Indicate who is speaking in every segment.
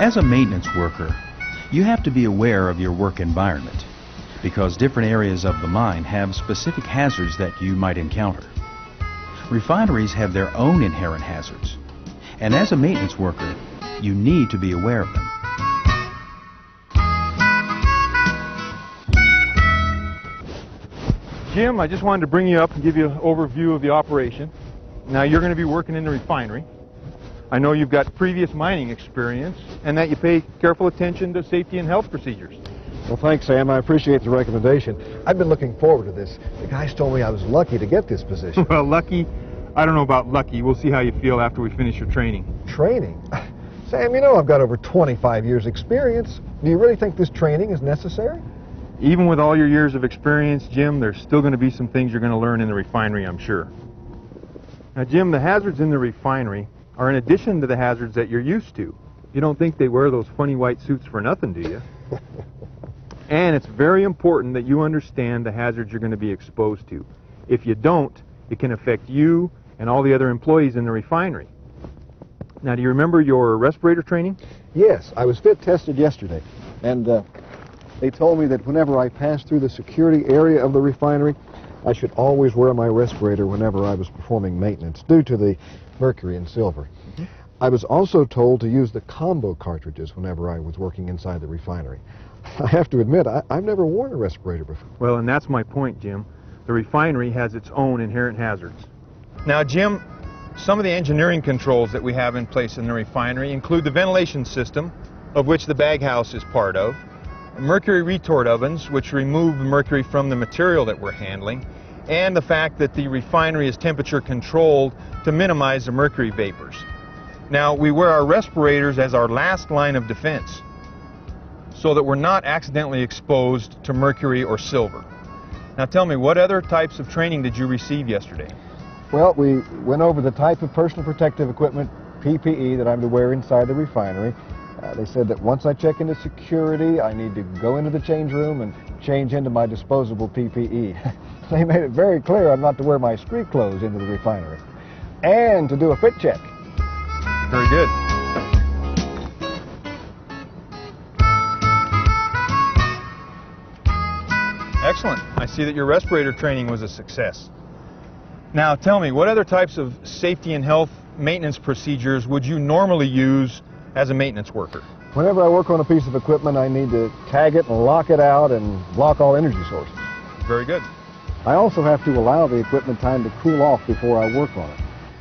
Speaker 1: As a maintenance worker, you have to be aware of your work environment because different areas of the mine have specific hazards that you might encounter. Refineries have their own inherent hazards, and as a maintenance worker, you need to be aware of them.
Speaker 2: Jim, I just wanted to bring you up and give you an overview of the operation. Now, you're going to be working in the refinery. I know you've got previous mining experience and that you pay careful attention to safety and health procedures.
Speaker 3: Well, thanks, Sam. I appreciate the recommendation. I've been looking forward to this. The guys told me I was lucky to get this position.
Speaker 2: Well, lucky? I don't know about lucky. We'll see how you feel after we finish your training.
Speaker 3: Training? Sam, you know I've got over 25 years experience. Do you really think this training is necessary?
Speaker 2: Even with all your years of experience, Jim, there's still going to be some things you're going to learn in the refinery, I'm sure. Now, Jim, the hazards in the refinery are in addition to the hazards that you're used to. You don't think they wear those funny white suits for nothing, do you? And it's very important that you understand the hazards you're going to be exposed to. If you don't, it can affect you and all the other employees in the refinery. Now, do you remember your respirator training?
Speaker 3: Yes, I was fit tested yesterday, and they told me that whenever I passed through the security area of the refinery, I should always wear my respirator whenever I was performing maintenance, due to the mercury and silver. I was also told to use the combo cartridges whenever I was working inside the refinery. I have to admit, I've never worn a respirator before.
Speaker 2: Well, and that's my point, Jim. The refinery has its own inherent hazards. Now, Jim, some of the engineering controls that we have in place in the refinery include the ventilation system, of which the bag house is part of, mercury retort ovens, which remove the mercury from the material that we're handling, and the fact that the refinery is temperature controlled to minimize the mercury vapors. Now, we wear our respirators as our last line of defense so that we're not accidentally exposed to mercury or silver. Now tell me, what other types of training did you receive yesterday?
Speaker 3: Well, we went over the type of personal protective equipment, PPE, that I'm to wear inside the refinery. They said that once I check into security, I need to go into the change room and change into my disposable PPE. They made it very clear I'm not to wear my street clothes into the refinery. And to do a fit check.
Speaker 2: Very good. Excellent. I see that your respirator training was a success. Now tell me, what other types of safety and health maintenance procedures would you normally use as a maintenance worker?
Speaker 3: Whenever I work on a piece of equipment, I need to tag it and lock it out and block all energy sources.
Speaker 2: Very good.
Speaker 3: I also have to allow the equipment time to cool off before I work on it.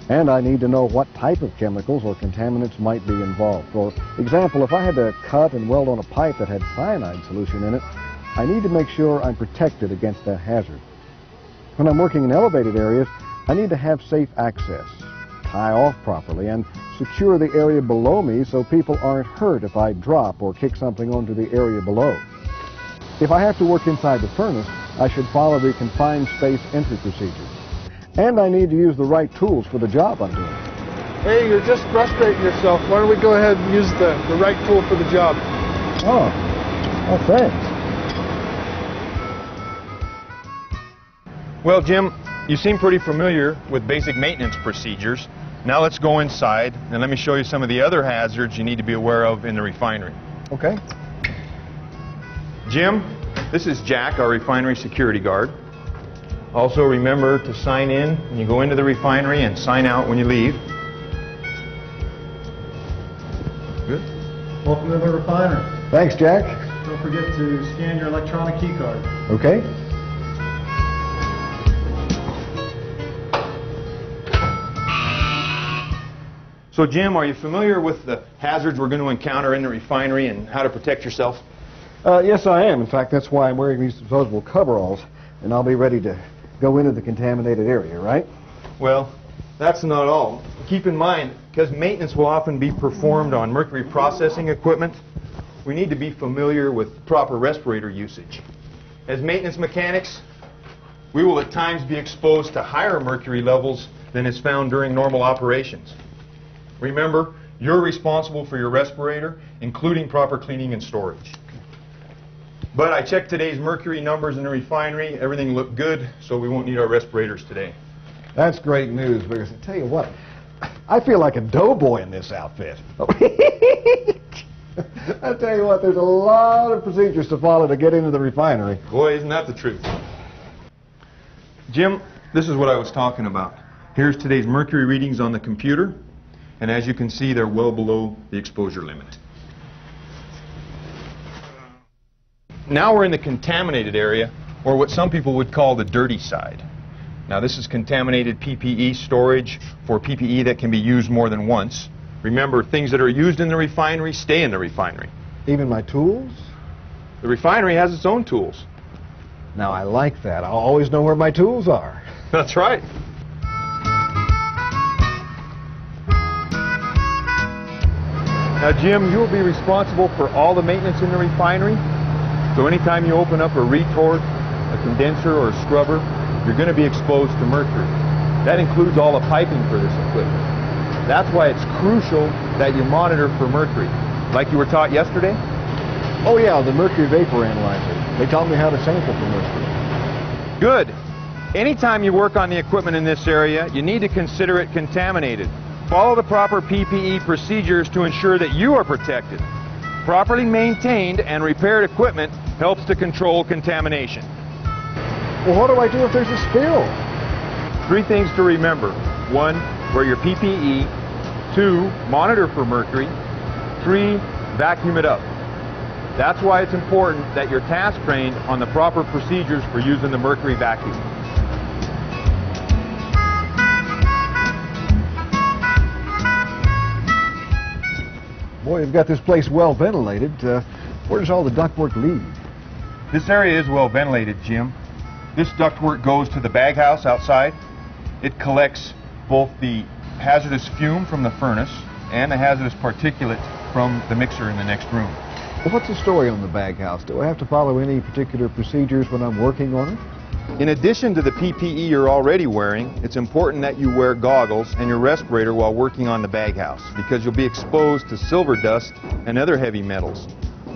Speaker 3: And I need to know what type of chemicals or contaminants might be involved. For example, if I had to cut and weld on a pipe that had cyanide solution in it, I need to make sure I'm protected against that hazard. When I'm working in elevated areas, I need to have safe access, tie off properly, and secure the area below me so people aren't hurt if I drop or kick something onto the area below. If I have to work inside the furnace, I should follow the confined space entry procedures. And I need to use the right tools for the job I'm doing.
Speaker 4: Hey, you're just frustrating yourself. Why don't we go ahead and use the right tool for the job?
Speaker 3: Oh, thanks.
Speaker 2: Well, Jim, you seem pretty familiar with basic maintenance procedures. Now let's go inside and let me show you some of the other hazards you need to be aware of in the refinery.
Speaker 3: Okay.
Speaker 2: Jim, this is Jack, our refinery security guard. Also remember to sign in when you go into the refinery and sign out when you leave. Good.
Speaker 4: Welcome to the refinery.
Speaker 3: Thanks, Jack.
Speaker 4: Don't forget to scan your electronic key card.
Speaker 3: Okay.
Speaker 2: So Jim, are you familiar with the hazards we're going to encounter in the refinery and how to protect yourself?
Speaker 3: Yes, I am. In fact, that's why I'm wearing these disposable coveralls, and I'll be ready to go into the contaminated area, right?
Speaker 2: Well, that's not all. Keep in mind, because maintenance will often be performed on mercury processing equipment, we need to be familiar with proper respirator usage. As maintenance mechanics, we will at times be exposed to higher mercury levels than is found during normal operations. Remember, you're responsible for your respirator, including proper cleaning and storage. But I checked today's mercury numbers in the refinery. Everything looked good, so we won't need our respirators today.
Speaker 3: That's great news, because I tell you what, I feel like a doughboy in this outfit. I tell you what, there's a lot of procedures to follow to get into the refinery.
Speaker 2: Boy, isn't that the truth. Jim, this is what I was talking about. Here's today's mercury readings on the computer, and as you can see, they're well below the exposure limit. Now we're in the contaminated area, or what some people would call the dirty side. Now this is contaminated PPE storage for PPE that can be used more than once. Remember, things that are used in the refinery stay in the refinery.
Speaker 3: Even my tools?
Speaker 2: The refinery has its own tools.
Speaker 3: Now, I like that. I'll always know where my tools are.
Speaker 2: That's right. Now, Jim, you'll be responsible for all the maintenance in the refinery. So anytime you open up a retort, a condenser, or a scrubber, you're going to be exposed to mercury. That includes all the piping for this equipment. That's why it's crucial that you monitor for mercury. Like you were taught yesterday?
Speaker 3: Oh, yeah, the mercury vapor analyzer. They taught me how to sample for mercury.
Speaker 2: Good. Anytime you work on the equipment in this area, you need to consider it contaminated. Follow the proper PPE procedures to ensure that you are protected. Properly maintained and repaired equipment helps to control contamination.
Speaker 3: Well, what do I do if there's a spill?
Speaker 2: 3 things to remember. 1, wear your PPE. 2, monitor for mercury. 3, vacuum it up. That's why it's important that you're task trained on the proper procedures for using the mercury vacuum.
Speaker 3: Boy, you've got this place well ventilated. Where does all the ductwork lead?
Speaker 2: This area is well ventilated, Jim. This ductwork goes to the bag house outside. It collects both the hazardous fume from the furnace and the hazardous particulate from the mixer in the next room.
Speaker 3: Well, what's the story on the bag house? Do I have to follow any particular procedures when I'm working on it?
Speaker 2: In addition to the PPE you're already wearing, it's important that you wear goggles and your respirator while working on the bag house, because you'll be exposed to silver dust and other heavy metals.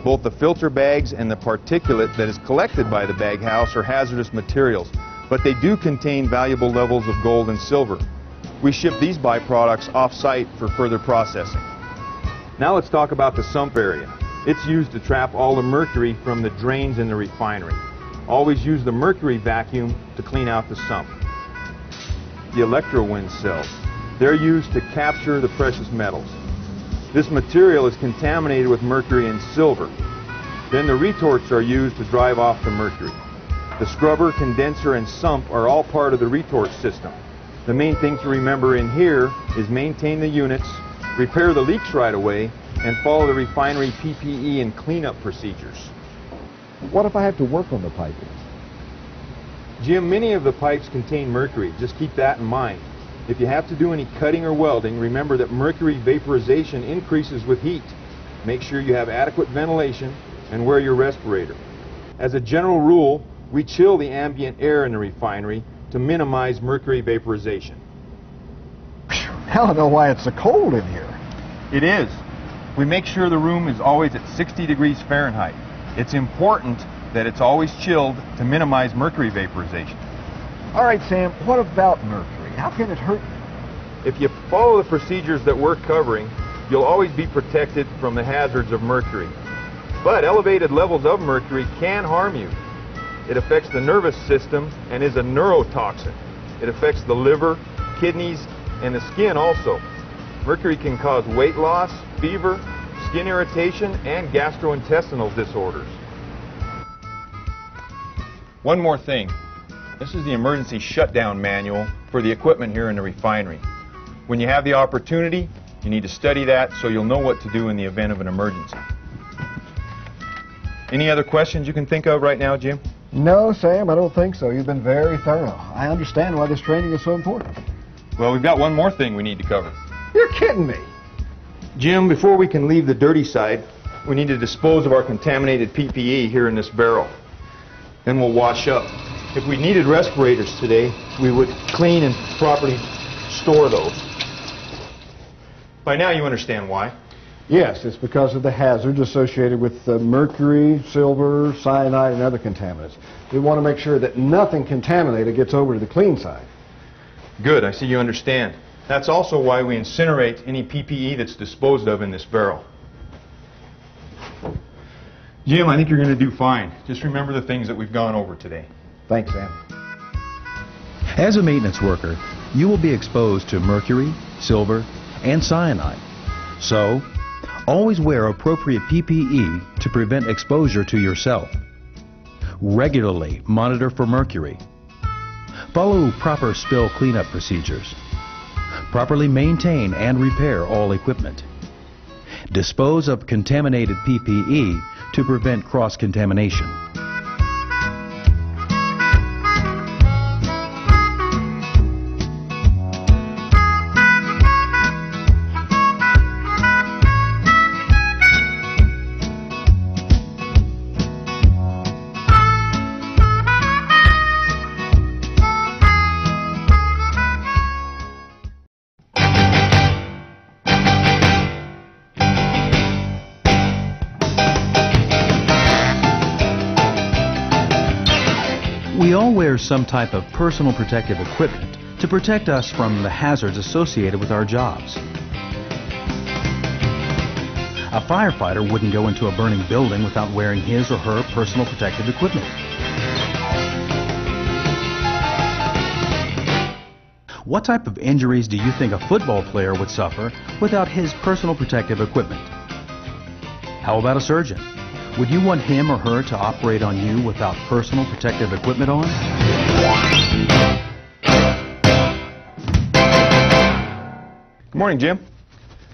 Speaker 2: Both the filter bags and the particulate that is collected by the bag house are hazardous materials, but they do contain valuable levels of gold and silver. We ship these byproducts off-site for further processing. Now let's talk about the sump area. It's used to trap all the mercury from the drains in the refinery. Always use the mercury vacuum to clean out the sump. The electrowind cells. They're used to capture the precious metals. This material is contaminated with mercury and silver. Then the retorts are used to drive off the mercury. The scrubber, condenser, and sump are all part of the retort system. The main thing to remember in here is maintain the units, repair the leaks right away, and follow the refinery PPE and cleanup procedures.
Speaker 3: What if I have to work on the piping?
Speaker 2: Jim, many of the pipes contain mercury. Just keep that in mind. If you have to do any cutting or welding, remember that mercury vaporization increases with heat. Make sure you have adequate ventilation and wear your respirator. As a general rule, we chill the ambient air in the refinery to minimize mercury vaporization.
Speaker 3: I don't know why it's so cold in here.
Speaker 2: It is. We make sure the room is always at 60 degrees Fahrenheit. It's important that it's always chilled to minimize mercury vaporization.
Speaker 3: All right, Sam, what about mercury? How can it hurt me?
Speaker 2: If you follow the procedures that we're covering, you'll always be protected from the hazards of mercury. But elevated levels of mercury can harm you. It affects the nervous system and is a neurotoxin. It affects the liver, kidneys, and the skin also. Mercury can cause weight loss, fever, skin irritation, and gastrointestinal disorders. One more thing. This is the emergency shutdown manual for the equipment here in the refinery. When you have the opportunity, you need to study that so you'll know what to do in the event of an emergency. Any other questions you can think of right now, Jim?
Speaker 3: No, Sam, I don't think so. You've been very thorough. I understand why this training is so important.
Speaker 2: Well, we've got one more thing we need to cover.
Speaker 3: You're kidding me.
Speaker 2: Jim, before we can leave the dirty side, we need to dispose of our contaminated PPE here in this barrel. Then we'll wash up. If we needed respirators today, we would clean and properly store those. By now you understand why.
Speaker 3: Yes, it's because of the hazards associated with mercury, silver, cyanide, and other contaminants. We want to make sure that nothing contaminated gets over to the clean side.
Speaker 2: Good, I see you understand. That's also why we incinerate any PPE that's disposed of in this barrel. Jim, I think you're going to do fine. Just remember the things that we've gone over today.
Speaker 3: Thanks, Sam.
Speaker 1: As a maintenance worker, you will be exposed to mercury, silver, and cyanide. So, always wear appropriate PPE to prevent exposure to yourself. Regularly monitor for mercury. Follow proper spill cleanup procedures. Properly maintain and repair all equipment. Dispose of contaminated PPE to prevent cross-contamination. We all wear some type of personal protective equipment to protect us from the hazards associated with our jobs. A firefighter wouldn't go into a burning building without wearing his or her personal protective equipment. What type of injuries do you think a football player would suffer without his personal protective equipment? How about a surgeon? Would you want him or her to operate on you without personal protective equipment on?
Speaker 2: Good morning, Jim.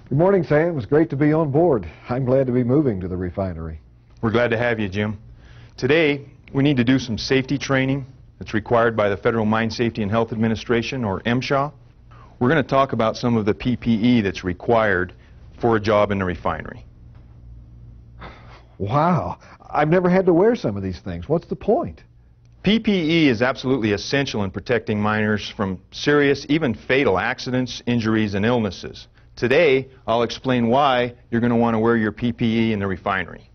Speaker 3: Good morning, Sam. It was great to be on board. I'm glad to be moving to the refinery.
Speaker 2: We're glad to have you, Jim. Today, we need to do some safety training that's required by the Federal Mine Safety and Health Administration, or MSHA. We're going to talk about some of the PPE that's required for a job in the refinery.
Speaker 3: Wow. I've never had to wear some of these things. What's the point?
Speaker 2: PPE is absolutely essential in protecting miners from serious, even fatal accidents, injuries, and illnesses. Today, I'll explain why you're going to want to wear your PPE in the refinery.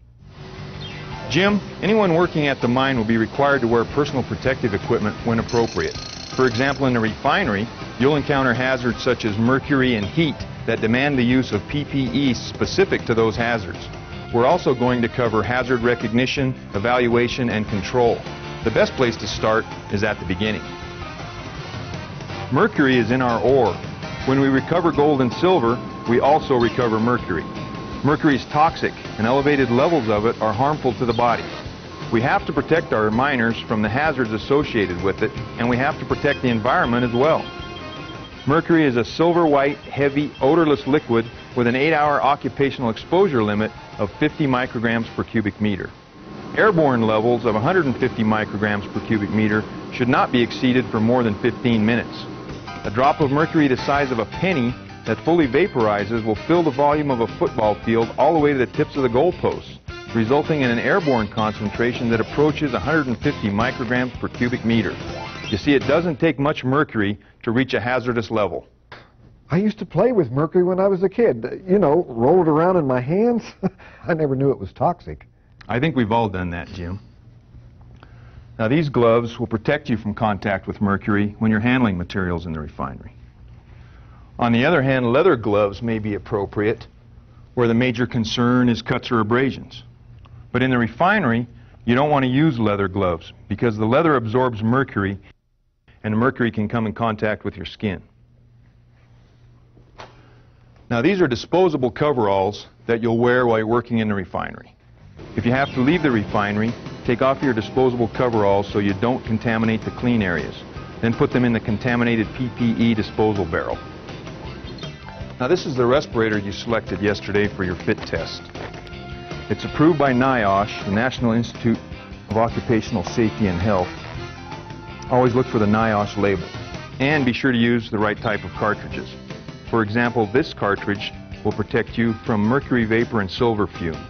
Speaker 2: Jim, anyone working at the mine will be required to wear personal protective equipment when appropriate. For example, in the refinery, you'll encounter hazards such as mercury and heat that demand the use of PPE specific to those hazards. We're also going to cover hazard recognition, evaluation, and control. The best place to start is at the beginning. Mercury is in our ore. When we recover gold and silver, we also recover mercury. Mercury is toxic, and elevated levels of it are harmful to the body. We have to protect our miners from the hazards associated with it, and we have to protect the environment as well. Mercury is a silver-white, heavy, odorless liquid with an 8-hour occupational exposure limit of 50 micrograms per cubic meter. Airborne levels of 150 micrograms per cubic meter should not be exceeded for more than 15 minutes. A drop of mercury the size of a penny that fully vaporizes will fill the volume of a football field all the way to the tips of the goalposts, resulting in an airborne concentration that approaches 150 micrograms per cubic meter. You see, it doesn't take much mercury to reach a hazardous level.
Speaker 3: I used to play with mercury when I was a kid. You know, roll it around in my hands. I never knew it was toxic.
Speaker 2: I think we've all done that, Jim. Now, these gloves will protect you from contact with mercury when you're handling materials in the refinery. On the other hand, leather gloves may be appropriate where the major concern is cuts or abrasions. But in the refinery, you don't want to use leather gloves because the leather absorbs mercury, and the mercury can come in contact with your skin. Now, these are disposable coveralls that you'll wear while you're working in the refinery. If you have to leave the refinery, take off your disposable coveralls so you don't contaminate the clean areas. Then put them in the contaminated PPE disposal barrel. Now, this is the respirator you selected yesterday for your fit test. It's approved by NIOSH, the National Institute of Occupational Safety and Health. Always look for the NIOSH label. And be sure to use the right type of cartridges. For example, this cartridge will protect you from mercury vapor and silver fume.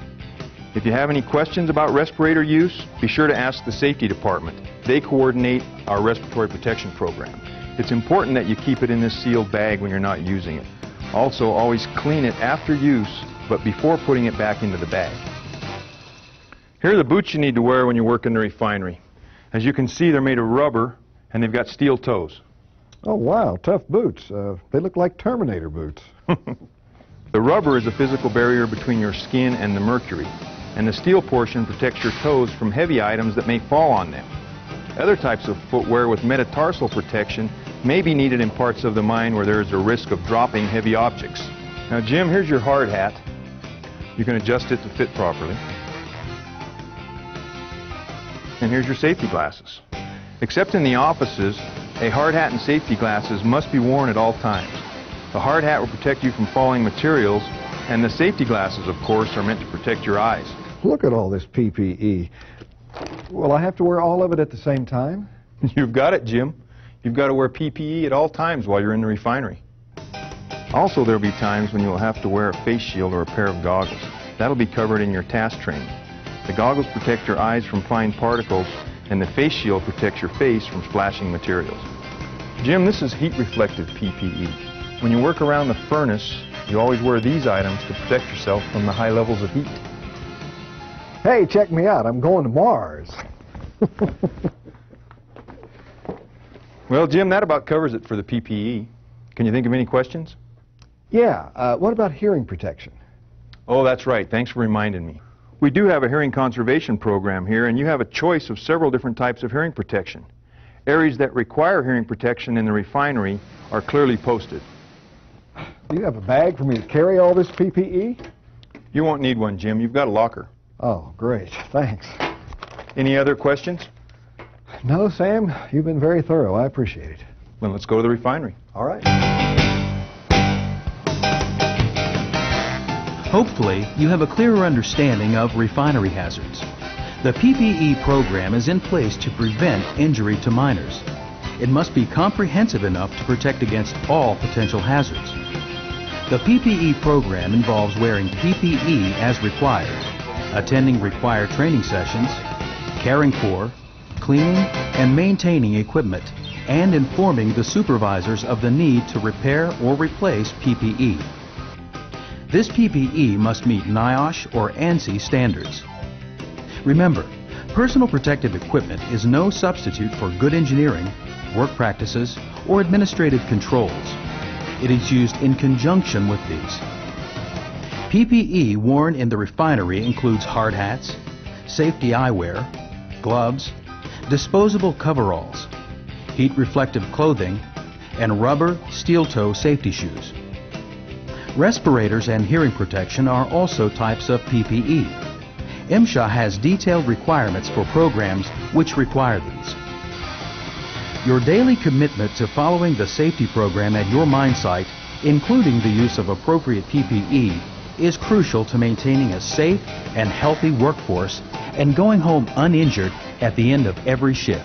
Speaker 2: If you have any questions about respirator use, be sure to ask the safety department. They coordinate our respiratory protection program. It's important that you keep it in this sealed bag when you're not using it. Also, always clean it after use, but before putting it back into the bag. Here are the boots you need to wear when you work in the refinery. As you can see, they're made of rubber, and they've got steel toes.
Speaker 3: Oh, wow, tough boots. They look like Terminator boots.
Speaker 2: The rubber is a physical barrier between your skin and the mercury, and the steel portion protects your toes from heavy items that may fall on them. Other types of footwear with metatarsal protection may be needed in parts of the mine where there is a risk of dropping heavy objects. Now, Jim, here's your hard hat. You can adjust it to fit properly. And here's your safety glasses. Except in the offices, a hard hat and safety glasses must be worn at all times. The hard hat will protect you from falling materials, and the safety glasses, of course, are meant to protect your eyes.
Speaker 3: Look at all this PPE. Will I have to wear all of it at the same time?
Speaker 2: You've got it, Jim. You've got to wear PPE at all times while you're in the refinery. Also, there'll be times when you'll have to wear a face shield or a pair of goggles. That'll be covered in your task training. The goggles protect your eyes from fine particles, and the face shield protects your face from splashing materials. Jim, this is heat-reflective PPE. When you work around the furnace, you always wear these items to protect yourself from the high levels of heat.
Speaker 3: Hey, check me out. I'm going to Mars.
Speaker 2: Well, Jim, that about covers it for the PPE. Can you think of any questions?
Speaker 3: Yeah, what about hearing protection?
Speaker 2: Oh, that's right. Thanks for reminding me. We do have a hearing conservation program here, and you have a choice of several different types of hearing protection. Areas that require hearing protection in the refinery are clearly posted.
Speaker 3: Do you have a bag for me to carry all this PPE?
Speaker 2: You won't need one, Jim. You've got a locker.
Speaker 3: Oh, great. Thanks.
Speaker 2: Any other questions?
Speaker 3: No, Sam, you've been very thorough. I appreciate it.
Speaker 2: Well, let's go to the refinery.
Speaker 3: All right.
Speaker 1: Hopefully, you have a clearer understanding of refinery hazards. The PPE program is in place to prevent injury to miners. It must be comprehensive enough to protect against all potential hazards. The PPE program involves wearing PPE as required, attending required training sessions, caring for, cleaning and maintaining equipment, and informing the supervisors of the need to repair or replace PPE. This PPE must meet NIOSH or ANSI standards. Remember, personal protective equipment is no substitute for good engineering, work practices, or administrative controls. It is used in conjunction with these. PPE worn in the refinery includes hard hats, safety eyewear, gloves, disposable coveralls, heat-reflective clothing, and rubber steel-toe safety shoes. Respirators and hearing protection are also types of PPE. MSHA has detailed requirements for programs which require these. Your daily commitment to following the safety program at your mine site, including the use of appropriate PPE, is crucial to maintaining a safe and healthy workforce and going home uninjured at the end of every shift.